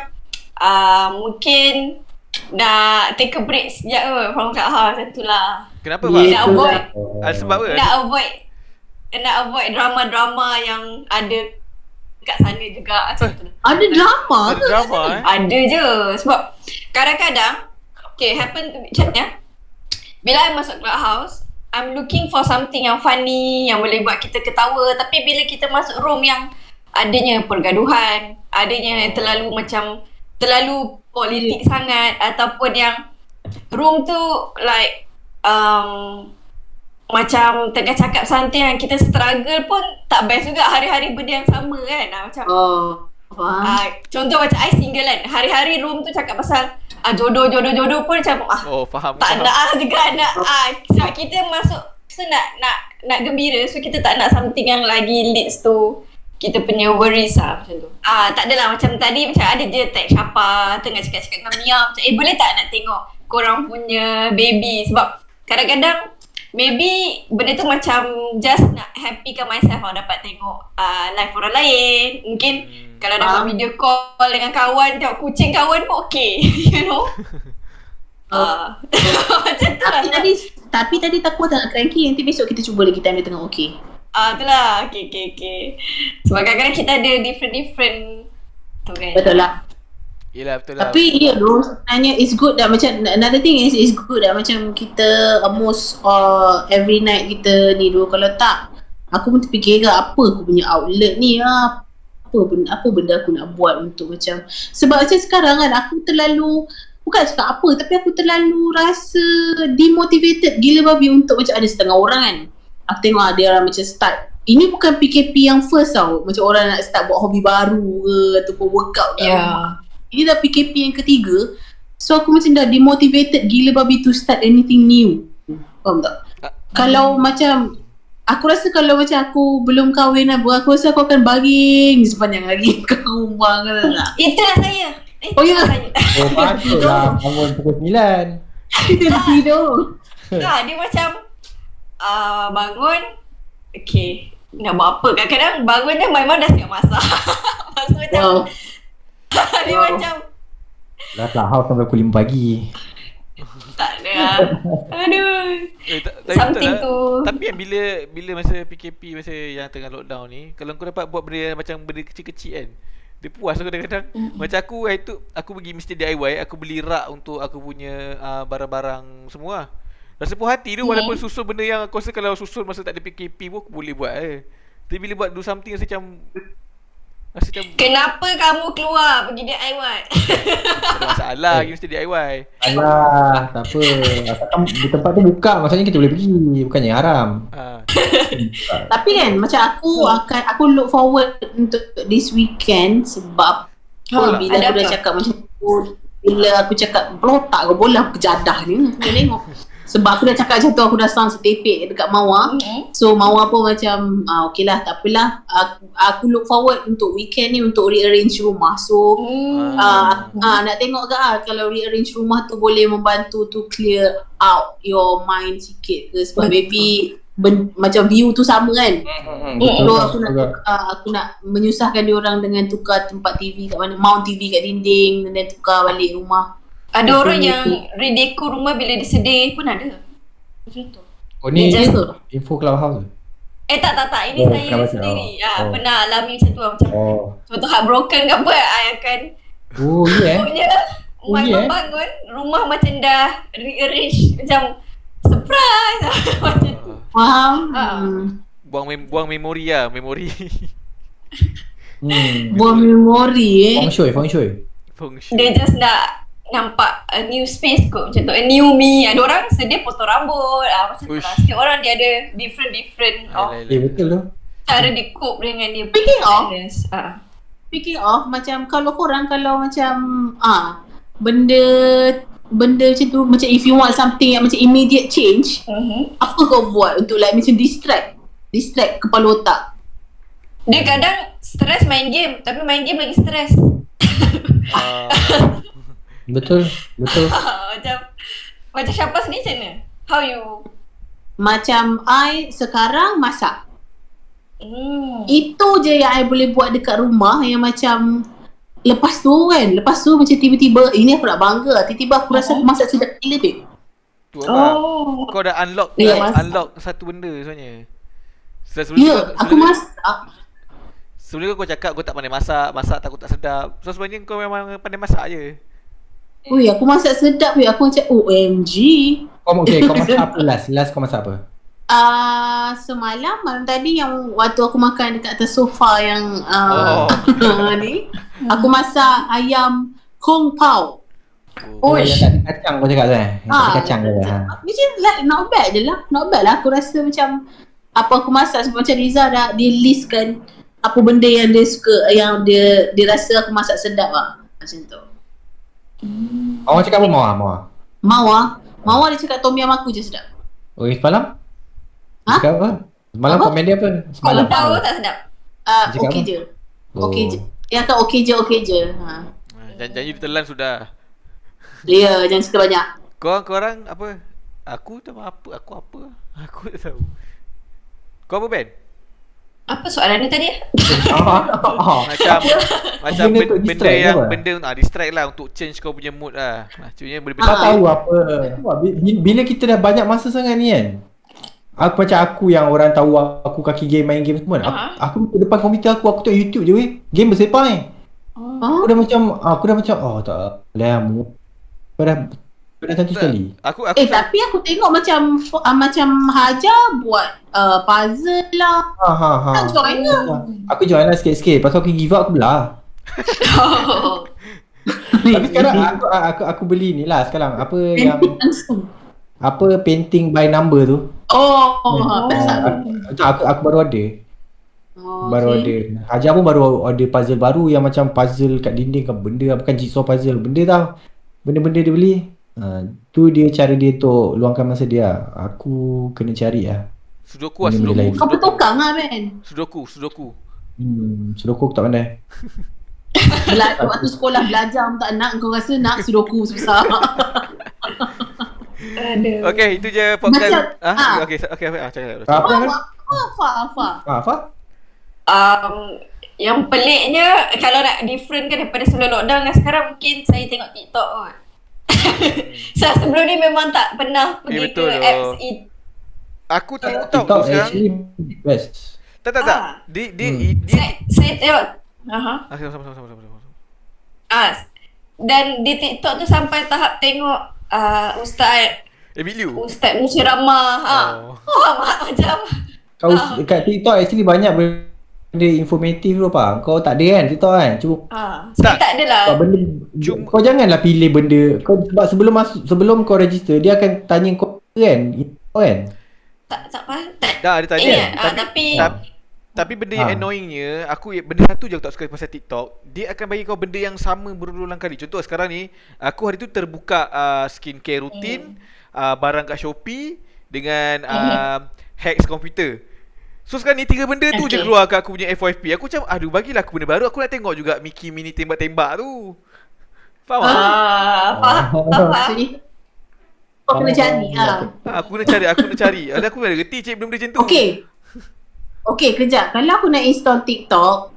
mungkin nak take a break sekejap ke from Clubhouse macam tu lah. Kenapa Fah? Nak avoid. Sebab apa? Nak avoid drama-drama yang ada kat sana juga macam tu. Ada drama Ada ke? drama Ada je. Sebab kadang-kadang happen to be macamnya. Bila I masuk Clubhouse, I'm looking for something yang funny, yang boleh buat kita ketawa. Tapi bila kita masuk room yang adanya pergaduhan, adanya yang terlalu politik sangat, ataupun yang room tu like macam tengah cakap santai yang kita struggle pun tak best juga. Hari-hari benda yang sama kan. Macam Faham. contoh macam I single kan, hari-hari room tu cakap pasal jodoh pun macam faham. tak nak juga nak sebab kita masuk so nak gembira, so kita tak nak something yang lagi leads to kita punya worries macam tu. Tak adalah macam tadi macam ada je tag Syapa tengah cakap-cakap dengan Mia macam boleh tak nak tengok korang punya baby, sebab kadang-kadang maybe benda tu macam just nak happykan myself dapat tengok live orang lain. Mungkin kalau dapat video call dengan kawan, tengok kucing kawan pun okay. You know. Macam tu lah. Tapi tadi takut tak nak cranky. Nanti besok kita cuba lagi time dia tengah okay. Itulah. Okay. Sebab kadang-kadang kita ada different tu kan. Betul lah. Yelah betul lah. Tapi sebenarnya it's good dah. Macam another thing is it's good dah. Macam kita almost every night kita ni dulu. Kalau tak, aku pun terfikir apa aku punya outlet ni apa benda aku nak buat untuk macam, sebab macam sekarang kan aku terlalu, bukan cakap apa, tapi aku terlalu rasa demotivated gila babi untuk macam ada setengah orang kan. Aku tengok ada orang macam start, ini bukan PKP yang first tau, macam orang nak start buat hobi baru ke ataupun workout ke. Ini dah PKP yang ketiga. So aku macam dah demotivated gila babi to start anything new. Faham tak? Kalau macam aku rasa kalau macam aku belum kahwin aku rasa aku akan baring sepanjang hari ke rumah kan tak? Itulah saya. Saya. Patutlah bangun pukul 9. Kita tidur. Dia macam bangun, okay, nak buat apa? Kadang-kadang bangun je my mom dah siap masak. Lepas tu macam dia macam Dah Clubhouse sampai pukul 5 pagi. tak ada. Aduh. Something tu. Tapi kan bila masa PKP, masa yang tengah lockdown ni, kalau kau dapat buat benda macam benda kecil-kecil kan, dia puas lah kadang-kadang. Macam aku aku pergi mesti DIY, aku beli rak untuk aku punya barang-barang semua. Rasa puas hati tu walaupun susun benda yang aku rasa kalau susun masa tak ada PKP pun aku boleh buat Tapi bila buat do something rasa macam kenapa kamu keluar pergi DIY? ada masalah lagi mesti DIY. Alah, tak apa. Asalkan di tempat tu buka, maksudnya kita boleh pergi, bukannya haram. Tapi kan macam aku look forward untuk this weekend sebab bila aku dah cakap macam tu, bila aku cakap belotak ke bola kejadah ni, aku tengok. Sebab aku dah cakap macam tu, aku dah sound setepek dekat Mawar. So Mawar pun macam okey lah, tak apalah. Aku look forward untuk weekend ni untuk rearrange rumah. So nak tengok ke kalau rearrange rumah tu boleh membantu to clear out your mind sikit ke. Sebab maybe macam view tu sama kan. So aku nak menyusahkan diorang dengan tukar tempat TV kat mana, mount TV kat dinding dan tukar balik rumah. Ada orang yang redeko rumah bila disedih pun ada. Macam tu. Oh ni info Clubhouse. Tak. Ini saya sendiri. Pernah alami macam tu. Macam contoh heartbroken ke apa, I akan pokoknya bangun rumah macam dah rearrange, macam surprise. Macam tu. Faham? Buang memori memori. Buang memori Feng shui. Dia just nak nampak a new space kot, macam tu, a new me. Ada orang sedih potong rambut, macam tu lah. Setiap orang dia ada different Betul tu. cara dia cope dengan dia. Speaking of macam kalau macam benda macam tu, macam if you want something yang macam immediate change, apa kau buat untuk like macam distract kepala otak? Dia kadang stres main game, tapi main game lagi stres. Betul. Macam Syafas ni macam mana? How you? Macam I sekarang masak. Itu je yang I boleh buat dekat rumah yang macam lepas tu macam tiba-tiba ini aku nak bangga. Tiba-tiba aku rasa aku masak sedap gila babe. Tu apa? Kau dah unlock unlock satu benda sebenarnya. Aku masak. Sebelum kau cakap kau tak pandai masak takut tak sedap. So sebenarnya kau memang pandai masak je. Ui, aku masak sedap babe. Aku macam OMG. Kau masak apa last kau masak apa? Malam tadi yang waktu aku makan dekat atas sofa yang ni, aku masak ayam kung pao. Yang tak ada kacang kau cakap kan? Yang tak ada kacang ke? Macam like not bad je lah. Not bad lah. Aku rasa macam apa aku masak sebab macam Riza dah dia listkan apa benda yang dia suka, yang dia rasa aku masak sedap lah. Macam tu. Orang cakap apa Mawar dia cakap tom yum aku je sedap. Oh, semalam? Cakap apa? Semalam komen dia apa? Kalau tahu tak sedap. Okey je. Okey je. Dia akan okey je. Janji ditelan sudah. Ya, jangan cerita banyak. Korang apa? Aku tak apa. Aku tak tahu. Kau apa Ben? Apa soalan ni tadi? Macam benda distract lah untuk change kau punya mood lah. Maksudnya benda-benda tak tahu apa. Bila kita dah banyak masa sangat ni kan. Aku yang orang tahu aku kaki game, main game semua. Aku depan komputer aku tengok YouTube je weh. Game bersepah ni. Aku dah macam tak boleh mu. Kau dah tentu sekali. Tapi aku tengok macam Hajar buat puzzle lah. Tak join lah. Aku join lah sikit-sikit. Pasal aku give up aku belah. Tapi sekarang aku beli ni lah sekarang. Apa yang painting by number tu. Aku baru order. Order. Hajar pun baru order puzzle baru yang macam puzzle kat dinding kan, benda bukan jigsaw puzzle. Benda tau. Benda-benda dia beli. Tu dia cara dia untuk luangkan masa dia. Aku kena cari lah. Sudoku. Kau bertukang lah Ben. Sudoku. Sudoku aku tak pandai. Waktu sekolah belajar tak nak, kau rasa nak sudoku susah. Okay, itu je podcast. Okay, cakap. Apa? Yang peliknya kalau nak different kan daripada sebelum lockdown dengan sekarang, mungkin saya tengok TikTok kot. Sebelum ni memang tak pernah pergi ke apps itu. Aku TikTok tu sekarang best. Tak. Saya tengok. Sama. Dan di TikTok tu sampai tahap tengok Ustaz Ustaz berceramah. Macam kau kat TikTok actually banyak benda informatif tu apa. Kau tak ada kan TikTok kan? Cuba. Saya tak adalah. Kau janganlah pilih benda. Kau sebab sebelum kau register dia akan tanya kau kan. Tak faham. Dah ada tanya. Tapi benda yang annoyingnya, benda satu je aku tak suka pasal TikTok. Dia akan bagi kau benda yang sama berulang kali. Contoh sekarang ni, aku hari tu terbuka skincare rutin, barang kat Shopee dengan hacks komputer. So sekarang ni 3 benda tu je keluar kat aku punya FYP. Aku macam, aduh bagilah aku benda baru. Aku nak tengok juga Mickey Mini tembak-tembak tu. Faham tak? Faham. Kau kena cari Aku nak cari. Aku dah reti cik benda-benda macam tu. Okay, kejap. Kalau aku nak install TikTok,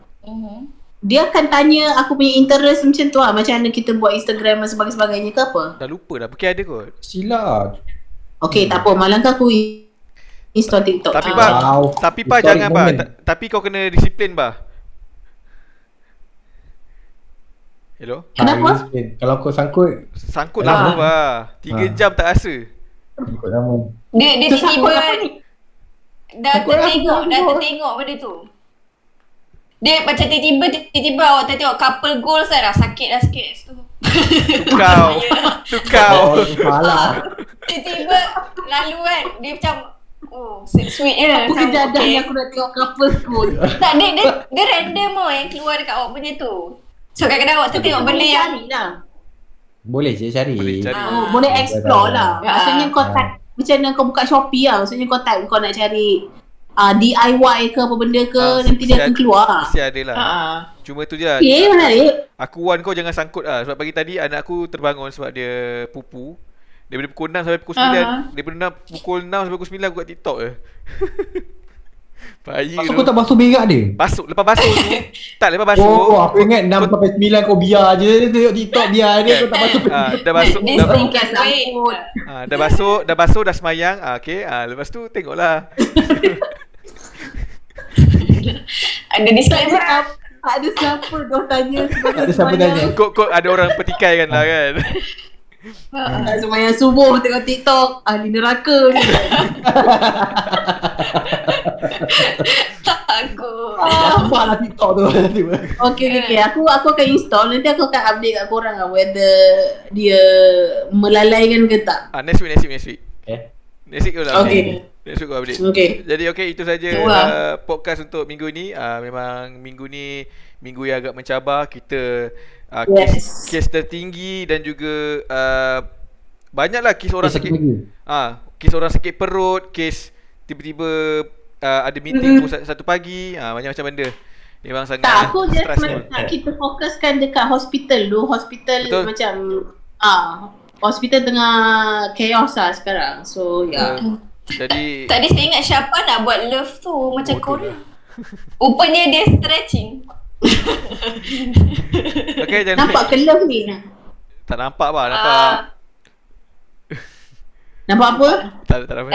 dia akan tanya aku punya interest macam tu lah. Macam mana kita buat Instagram dan sebagainya ke apa? Dah lupa dah, mungkin ada kot. Sila. Okay, tak apa. Malam tu aku install TikTok. Tapi jangan tapi kau kena disiplin Hello? Kenapa? Kalau kau sangkut lama 3 jam tak rasa. Sangkut lama. Dia tiba-tiba dah tertengok benda tu. Dia macam tiba-tiba awak tengok couple goals dah sakit dah sikit tu. Tukau. Tiba-tiba lalu kan dia macam sweet je. Aku kejadah yang aku nak tengok couple goals. Tak, dia random yang keluar dekat awak punya tu. So kadang-kadang awak tengok benda yang boleh je cari. Boleh explore lah. Maksudnya kau type macam mana kau buka Shopee lah. Maksudnya kau type kau nak cari DIY ke apa benda ke, nanti dia akan keluar. Mesti ada lah. Cuma tu je lah. Okay, menarik. Aku warn kau jangan sangkut lah. Sebab pagi tadi anak aku terbangun sebab dia pupu. Daripada pukul 6 sampai pukul 9. Daripada pukul 6 sampai pukul 9 aku kat TikTok je. Bahaya Lepas tu tu. kau tak basuh berak dia? Basuh. Lepas basuh tu. Tak, lepas basuh. Oh, aku ingat 6 sampai 9 kau biar je. Tengok TikTok biar dia, kau tak basuh berak. Dah basuh. Dia Dah, singkat sambut. dah basuh, dah semayang. Okay. Lepas tu tengoklah. Ada disclaimer. Ada siapa kau tanya sebab Ada siapa tanya? Kok ada orang petikai kan lah kan. Semayang subuh tengok TikTok, ahli neraka ni. Takut. Nampaklah TikTok tu. Okay. Aku akan install. Nanti aku akan update kat korang lah whether dia melalaikan ke tak. Next week. Next week kau lah. Okay. Next week kau update. Okay. Jadi itu saja podcast untuk minggu ni. Memang minggu ni minggu yang agak mencabar. Kita kes tertinggi dan juga banyaklah kes orang sakit. Kes orang sakit perut, kes tiba-tiba ada meeting pukul 1 pagi, macam-macam benda. Memang sangat Tak, aku just stressful. nak kita fokuskan dekat hospital dulu. Hospital Betul. macam hospital tengah chaos lah sekarang. So Jadi Tadi saya ingat Syapa nak buat love tu macam Korea. Rupanya dia stretching. okay, jangan nampak kelem ni. tak nampak apa, nampak Nampak apa? tak nampak.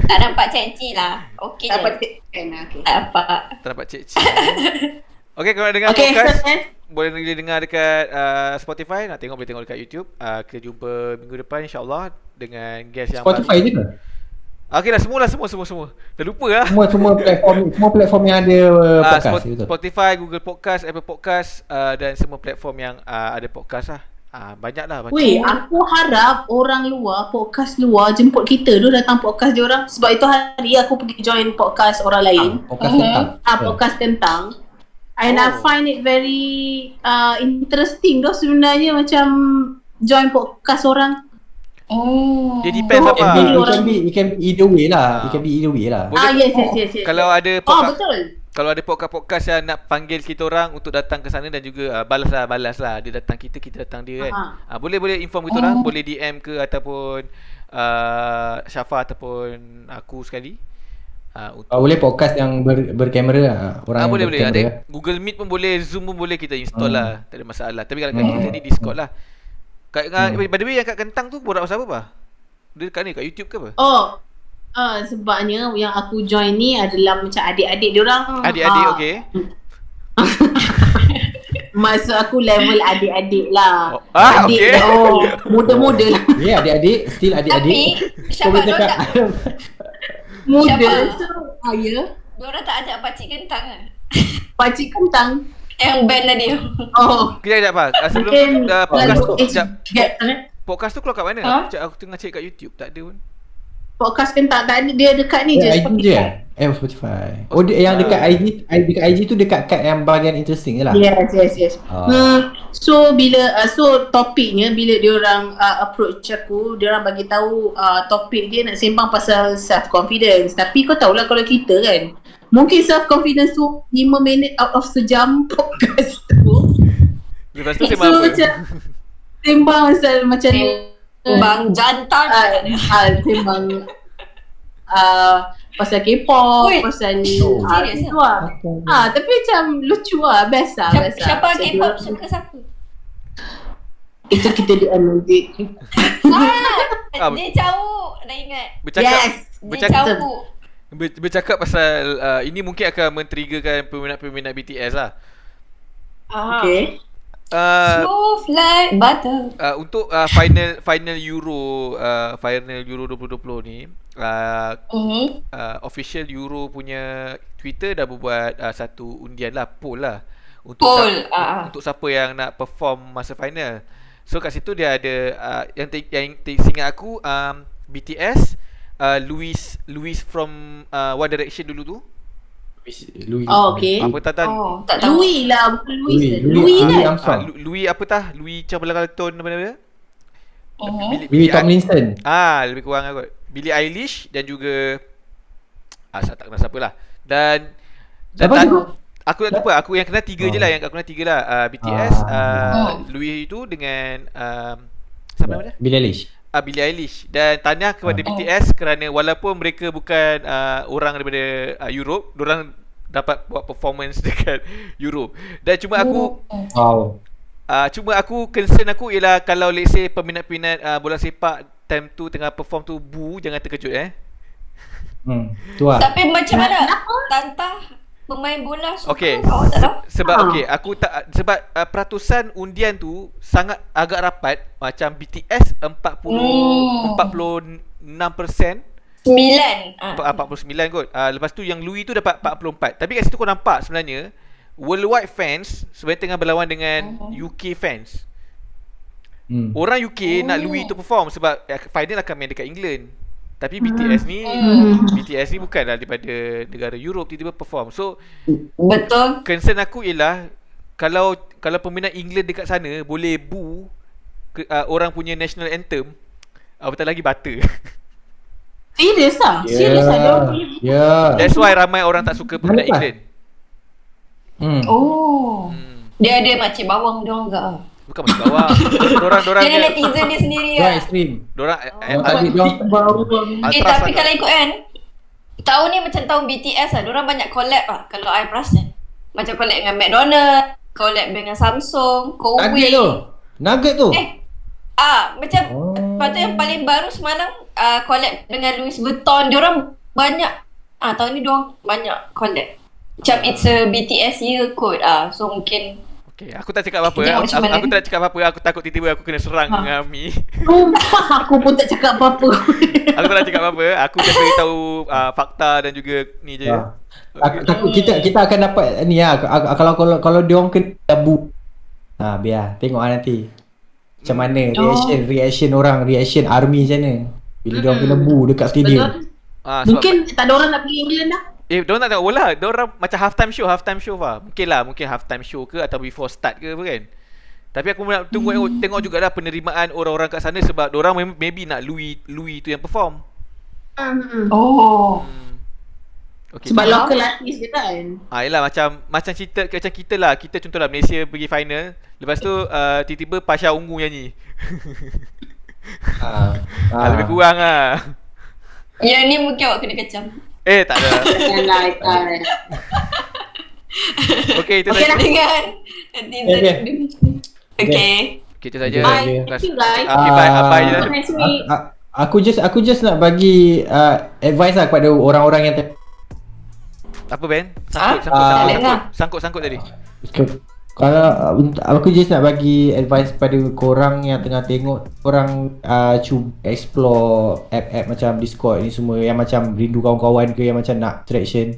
Tak nampak cik lah. Okey je. Dapat okay. Tak nampak. Tak nampak cik-cik. Okay, kalau nak dengar Okay, podcast so boleh dengar dekat Spotify. Nak tengok boleh tengok dekat YouTube. Kita jumpa minggu depan insyaAllah dengan guest yang Spotify je ke? Okay lah, semua. Dah lupa lah. Semua platform yang ada podcast. Betul. Spotify, Google Podcast, Apple Podcast dan semua platform yang ada podcast lah. Banyak lah. Weh, aku harap orang luar, podcast luar jemput kita dulu datang podcast dia orang. Sebab itu hari aku pergi join podcast orang lain. Podcast tentang. Podcast tentang. And I find it very interesting tu sebenarnya, macam join podcast orang. Dia depends apa. It can be either way lah. It can be either way lah. Boleh, Yes. Kalau ada podcast, betul. Kalau ada podcast yang nak panggil kita orang untuk datang ke sana dan juga balas lah. Dia datang kita datang dia kan. Boleh inform kita orang, boleh DM ke ataupun Syafa ataupun aku sekali. Boleh podcast yang berkamera lah. Orang boleh. berkamera. Ada Google Meet pun boleh, Zoom pun boleh kita install lah. Tak ada masalah. Tapi kalau kat kita ni Discord lah. By the way yang kat Kentang tu borak pasal apa bah? Dia kat ni kat YouTube ke apa? Sebabnya yang aku join ni adalah macam adik-adik diorang. Adik-adik okey. Maksud aku level adik-adik lah. Adik okay. Muda-muda lah. Ya, adik-adik, still adik-adik. Tapi Syapa tak Muda. So, ya. Diorang tak ajak pakcik Kentang kan? Pakcik Kentang. Yang band tadi. Kejap apa? Sebelum podcast tu podcast tu keluar kat mana? Aku tengah cek kat YouTube, tak ada pun. Podcast Kentang tak ada, dia dekat ni je. IG je. Spotify. Yang dekat IG tu dekat kat yang bahagian interesting je lah. Yes. So topiknya bila diorang approach aku, diorang bagi tahu topik dia nak sembang pasal self confidence. Tapi kau tahulah kalau kita kan, mungkin self confidence tu 5 minit out of sejam podcast tu. Lepas tu sembang apa? Sembang macam Bang jantan. Sembang pasal K-pop, pasal itu lah. Tapi macam lucu lah, best lah. Siapa K-pop suka siapa? Itu kita nanti. Dia jauh, dah ingat. Bercakap pasal ini mungkin akan men-triggerkan peminat-peminat BTS lah. Okay. Smooth like butter. Untuk final Euro 2020 ni, official Euro punya Twitter dah buat satu undian lah, poll lah untuk siapa yang nak perform masa final. So kat situ dia ada yang seingat aku BTS, Louis from One Direction dulu tu. Louis. Okay. Apa tak tahu. Louis lah, bukan Louis kan? Louis apa tah? Louis macam belakang tone apa-apa. Billy Tomlinson. Lebih kurang kot. Billie Eilish dan juga Saya tak kenal siapa lah. Dan Siapa tu? aku tak lupa, aku yang kenal 3 je lah, yang aku kenal 3 lah. BTS, Louis tu dengan siapa nama dia? Billie Eilish. Billie Eilish. Dan tahniah kepada BTS kerana walaupun mereka bukan orang daripada Europe, diorang dapat buat performance dekat Europe. Dan cuma aku Wow. cuma aku concern aku ialah kalau let's say peminat-peminat bola sepak time tu tengah perform tu boo, jangan terkejut Tu lah. Tapi macam mana Tantah pemain bola suka Okey. awak tak tahu? Sebab aku tak, sebab peratusan undian tu sangat agak rapat. Macam BTS 46%, 49 kot. Lepas tu yang Louis tu dapat 44. Tapi kat situ kau nampak sebenarnya worldwide fans sebenarnya tengah berlawan dengan UK fans. Orang UK nak Louis tu perform sebab final akan main dekat England. Tapi BTS ni bukanlah daripada negara Europe, tiba-tiba perform. So Betul. concern aku ialah kalau peminat England dekat sana boleh boo orang punya national anthem, apatah lagi butter. Serius lah. Serius lah dia orang boleh. That's why ramai orang tak suka peminat England. Dia ada makcik bawang dia orang enggak. Bukan masuk bawah. Dorang Dia netizen dia sendiri Dia lah. ekstrim. dorang Tapi kalau ikut kan, tahun ni macam tahun BTS lah. Diorang banyak collab lah kalau I perasan. Macam collab dengan McDonald, collab dengan Samsung, Nugget tu. Nugget tu. Macam lepas tu yang paling baru semalam collab dengan Louis Vuitton. Diorang banyak tahun ni diorang banyak collab. Macam it's a BTS year kot. So mungkin Okay, aku tak cakap apa-apa. Tengok macam mana. Aku tak cakap apa-apa. Aku takut tiba-tiba aku kena serang dengan Ami. Aku pun tak cakap apa-apa. Aku tak nak cakap apa-apa. Aku just beritahu fakta dan juga ni je. Takut kita akan dapat ni lah. Kalau dia orang kena tabu. Biar tengok lah nanti. Macam mana reaction orang, reaction army macam mana bila dia orang kena bu dekat stadium. Mungkin tak ada orang nak pergi England dah. Diorang tak tengok bola. Diorang macam halftime show lah. Mungkin halftime show ke atau before start ke apa kan. Tapi aku nak tengok jugalah penerimaan orang-orang kat sana sebab diorang maybe nak Louis tu yang perform. Okay. Sebab local artist je kan. Yelah macam cerita macam kita lah. Kita contohlah Malaysia pergi final. Lepas tu tiba-tiba Pasha Ungu nyanyi. Lebih kurang lah. yang ni mungkin awak kena kecam. Tak ada. Okay, itu saja. Dengan netizen. Okay. Itu saja. Bye. Thank you guys. Okay, bye je. Next week. Aku just nak bagi advice lah kepada orang-orang yang Apa Ben? Sangkut tadi. Kalau aku just nak bagi advice pada korang yang tengah tengok, korang cuba explore app-app macam Discord ni semua, yang macam rindu kawan-kawan ke, yang macam nak interaction,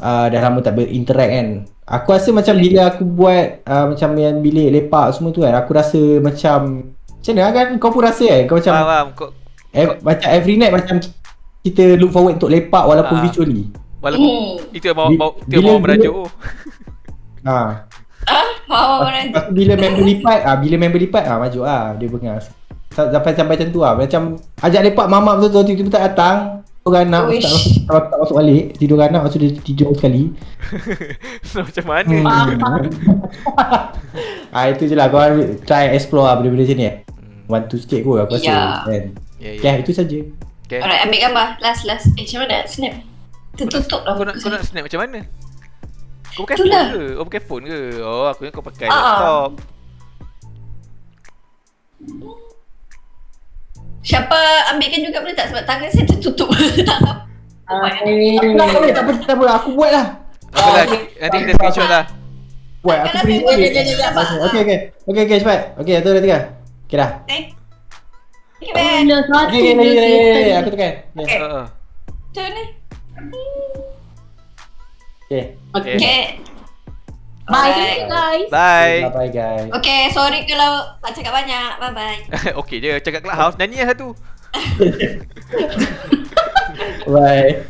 dah lama tak berinteract kan. Aku rasa macam bila aku buat macam yang bilik lepak semua tu kan, aku rasa macam mana kan, kau pun rasa kan, kau macam macam every night macam kita look forward untuk lepak walaupun virtually. Walaupun itu yang bawa merajuk. Bila member lipat maju dia bengas. Sampai macam tu macam ajak lepak mamak betul-betul, tiba-tiba tak datang. Tidur anak tak masuk balik. Tidur anak lepas tu dia tidur sekali. So macam mana? Itu je lah, kau try explore benda-benda macam ni. Bantu sikit kot aku rasa kan. Itu saja. Alright, ambil gambar. Last. Macam mana nak snap? Tutup lah. Kau nak snap macam mana? Kau pakai phone ke? Pakai phone ke? Aku ingat kau pakai laptop. Siapa ambilkan juga boleh tak? Sebab tangan saya tertutup. Tak apa, aku buat lah. Nanti kita screenshot lah. Buat, aku beri. Okay, cepat. Okay, satu, dua, tiga. Okay dah. Thank you, Ben. Okay, aku tekan. Macam ni. Okay. Bye guys. Bye guys. Okay, sorry kalau tak cakap banyak. Bye-bye. Okay je, cakap Clubhouse. Nyanyi lah satu. Bye.